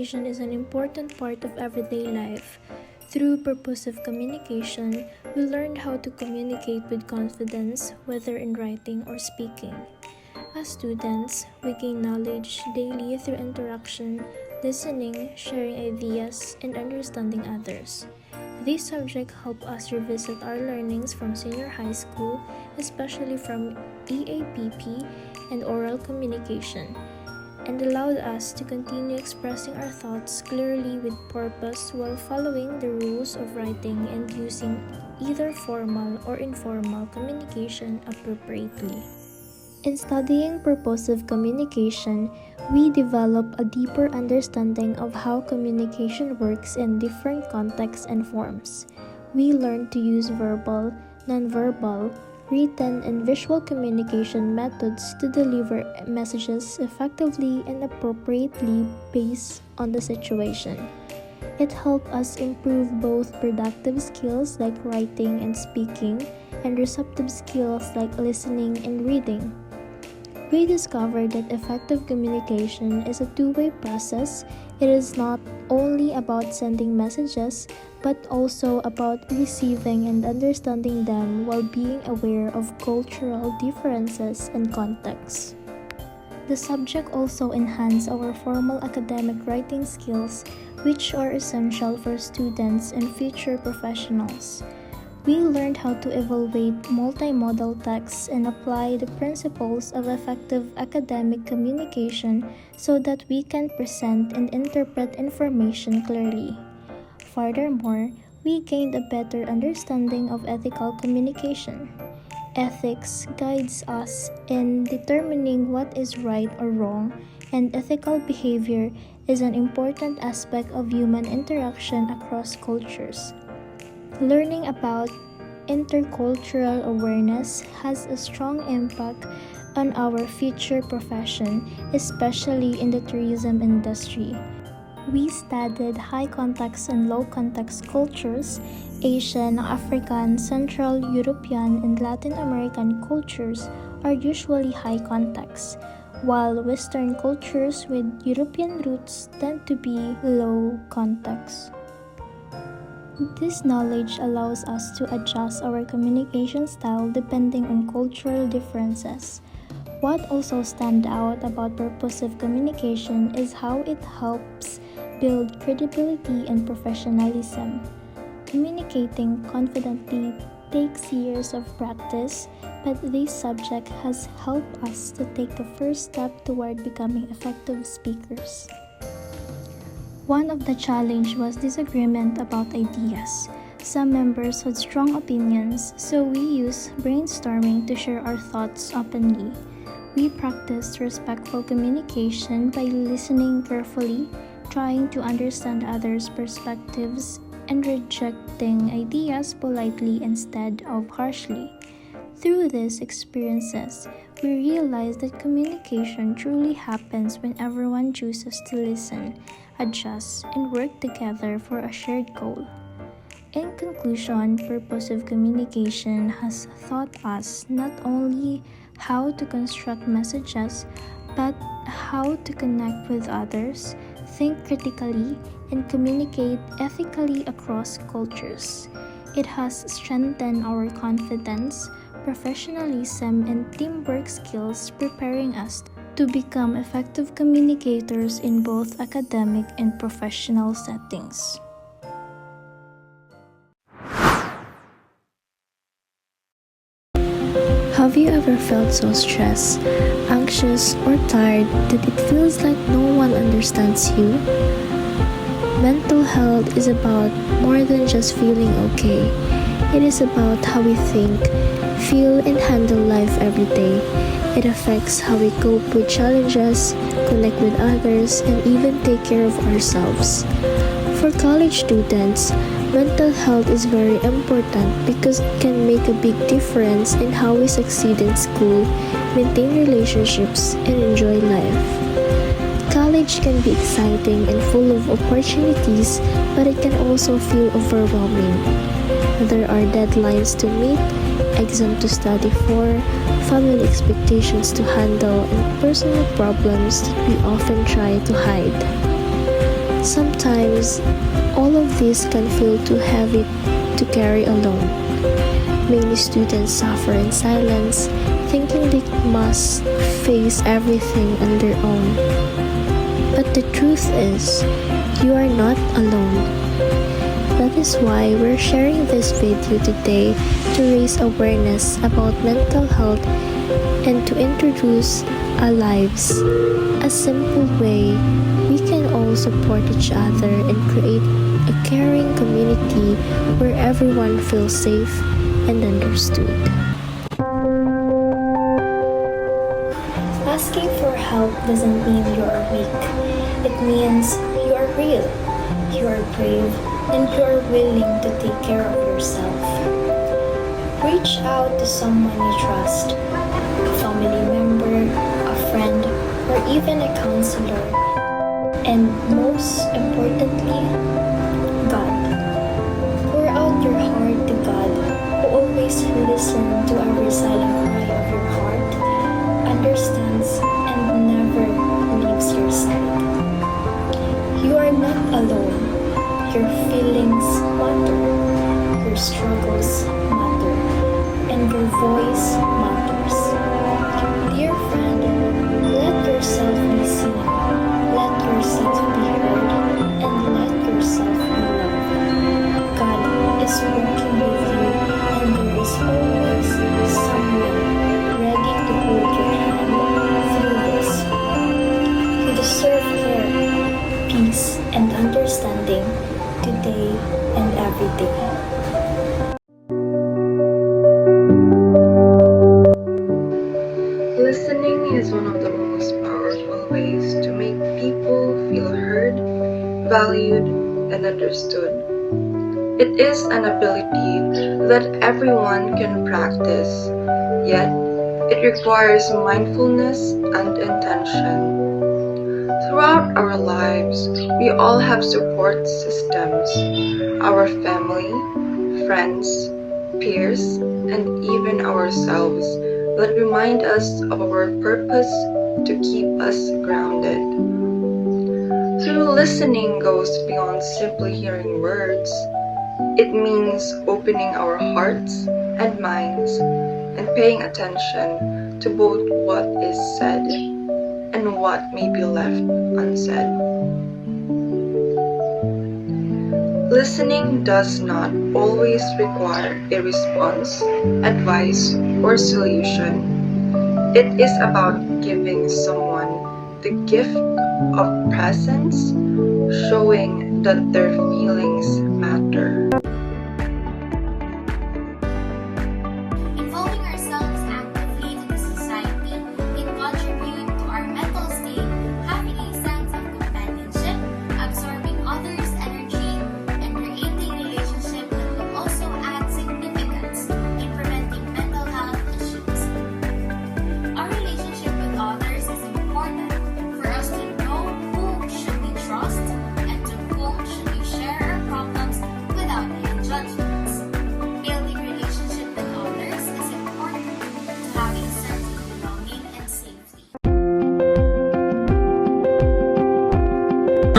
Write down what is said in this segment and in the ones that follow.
communication is an important part of everyday life. Through purposive communication, we learned how to communicate with confidence, whether in writing or speaking. As students, we gain knowledge daily through interaction, listening, sharing ideas, and understanding others. This subject help us revisit our learnings from senior high school, especially from EAPP and oral communication, and allowed us to continue expressing our thoughts clearly with purpose while following the rules of writing and using either formal or informal communication appropriately. In studying purposive communication, we develop a deeper understanding of how communication works in different contexts and forms. We learn to use verbal, nonverbal, written, and visual communication methods to deliver messages effectively and appropriately based on the situation. It helps us improve both productive skills like writing and speaking and receptive skills like listening and reading. We discovered that effective communication is a two-way process. It is not only about sending messages, but also about receiving and understanding them while being aware of cultural differences and contexts. The subject also enhances our formal academic writing skills, which are essential for students and future professionals. We learned how to evaluate multimodal texts and apply the principles of effective academic communication so that we can present and interpret information clearly. Furthermore, we gained a better understanding of ethical communication. Ethics guides us in determining what is right or wrong, and ethical behavior is an important aspect of human interaction across cultures. Learning about intercultural awareness has a strong impact on our future profession, especially in the tourism industry. We studied high context and low context cultures. Asian, African, Central European, and Latin American cultures are usually high context, while Western cultures with European roots tend to be low context. This knowledge allows us to adjust our communication style depending on cultural differences. What also stands out about purposive communication is how it helps build credibility and professionalism. Communicating confidently takes years of practice, but this subject has helped us to take the first step toward becoming effective speakers. One of the challenges was disagreement about ideas. Some members had strong opinions, so we used brainstorming to share our thoughts openly. We practiced respectful communication by listening carefully, trying to understand others' perspectives, and rejecting ideas politely instead of harshly. Through these experiences, we realized that communication truly happens when everyone chooses to listen, adjust, and work together for a shared goal. In conclusion, purposive communication has taught us not only how to construct messages, but how to connect with others, think critically, and communicate ethically across cultures. It has strengthened our confidence, professionalism, and teamwork skills, preparing us to become effective communicators in both academic and professional settings. Have you ever felt so stressed, anxious, or tired that it feels like no one understands you? Mental health is about more than just feeling okay. It is about how we think, feel, and handle life every day. It affects how we cope with challenges, connect with others, and even take care of ourselves. For college students, mental health is very important because it can make a big difference in how we succeed in school, maintain relationships, and enjoy life. College can be exciting and full of opportunities, but it can also feel overwhelming. There are deadlines to meet, exams to study for, family expectations to handle, and personal problems that we often try to hide. Sometimes, all of this can feel too heavy to carry alone. Many students suffer in silence, thinking they must face everything on their own. But the truth is, you are not alone. That is why we're sharing this video today to raise awareness about mental health and to introduce our lives. A simple way we can all support each other and create a caring community where everyone feels safe and understood. Asking for help doesn't mean you are weak. It means you are real, you are brave, and you are willing to take care of yourself. Reach out to someone you trust, a family member, a friend, or even a counselor. And most importantly, God. Pour out your heart to God, who always listens to every silent cry of your heart, understands, and never leaves your side. You are not alone. Your feelings matter, your struggles matter, and your voice matters. Dear friend, let yourself be seen, let yourself be heard, and let yourself be loved. God is working with you, and there is always someone ready to hold your hand through this. You deserve care, peace, and understanding today and every day. Listening is one of the most powerful ways to make people feel heard, valued, and understood. It is an ability that everyone can practice, yet it requires mindfulness and intention. Throughout our lives, we all have support systems, our family, friends, peers, and even ourselves that remind us of our purpose to keep us grounded. True listening goes beyond simply hearing words. It means opening our hearts and minds and paying attention to both what is said and what may be left unsaid. Listening does not always require a response, advice, or solution. It is about giving someone the gift of presence, showing that their feelings matter. Involving ourselves actively to the society can contribute to our mental state, having a sense of companionship, absorbing others' energy, and creating relationships that will also add significance in preventing mental health issues. Our relationship with others is important for us to know whom should we trust and to whom should we share our problems without any judgments. Building relationship with others is important to have a sense of belonging and safety.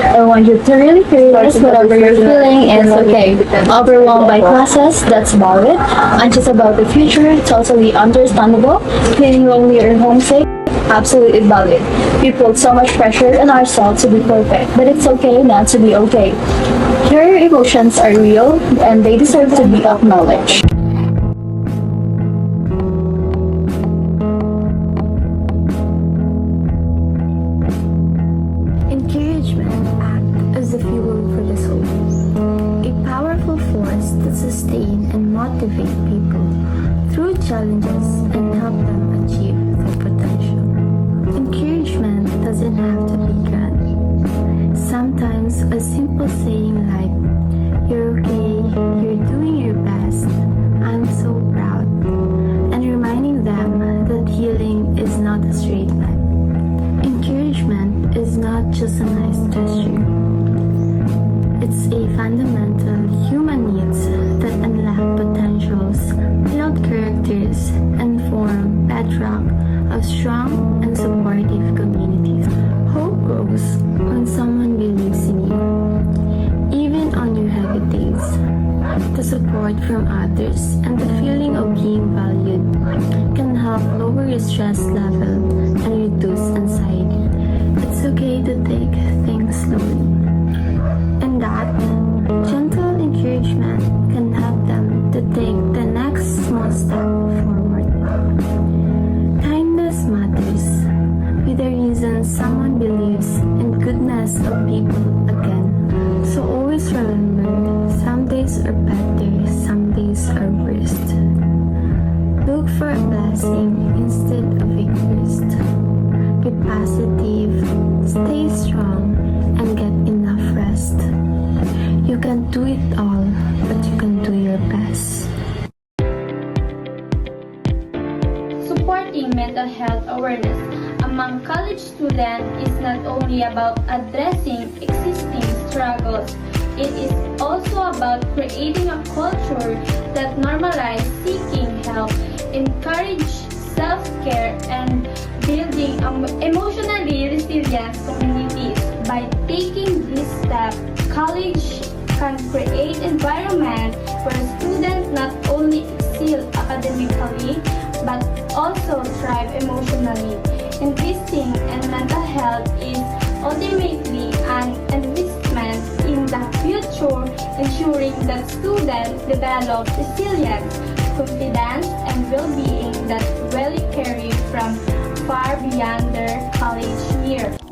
I want you to really realize whatever you're feeling is okay. Overwhelmed by classes, that's valid. Anxious about the future, totally understandable. Feeling lonely or homesick, absolutely valid. We put so much pressure on ourselves to be perfect, but it's okay not to be okay. Your emotions are real and they deserve to be acknowledged. Encouragement acts as a fuel for the soul, a powerful force that sustains and motivates people through challenges and help them achieve their potential. Encouragement doesn't have to be grand. Sometimes a simple saying like, "You're okay, you're doing your best, I'm so proud," and reminding them that healing is not a straight line. Encouragement is not just a nice gesture. It's a fundamental human needs that unlock potentials, build characters, and form bedrock of strong and supportive communities. Hope grows when someone believes in you. The support from others and the feeling of being valued can help lower your stress level and reduce anxiety. It's okay to take things slowly, and that gentle encouragement can help them to take the next small step forward. Kindness matters. With the reason someone believes in goodness of people again. So always remember, some days are better, some days are worst. Look for a blessing instead of a curse. Be positive, stay strong, and get enough rest. You can do it all, but you can do your best. Supporting mental health awareness among college students is not only about addressing existing struggles, it is also about creating a culture that normalizes seeking help, encourage self-care, and building emotionally resilient communities. By taking this step, college can create an environment where students not only excel academically, but also thrive emotionally. Investing in mental health is ultimately an investment in the future, ensuring that students develop resilience, confidence, and well-being that will carry from far beyond their college years.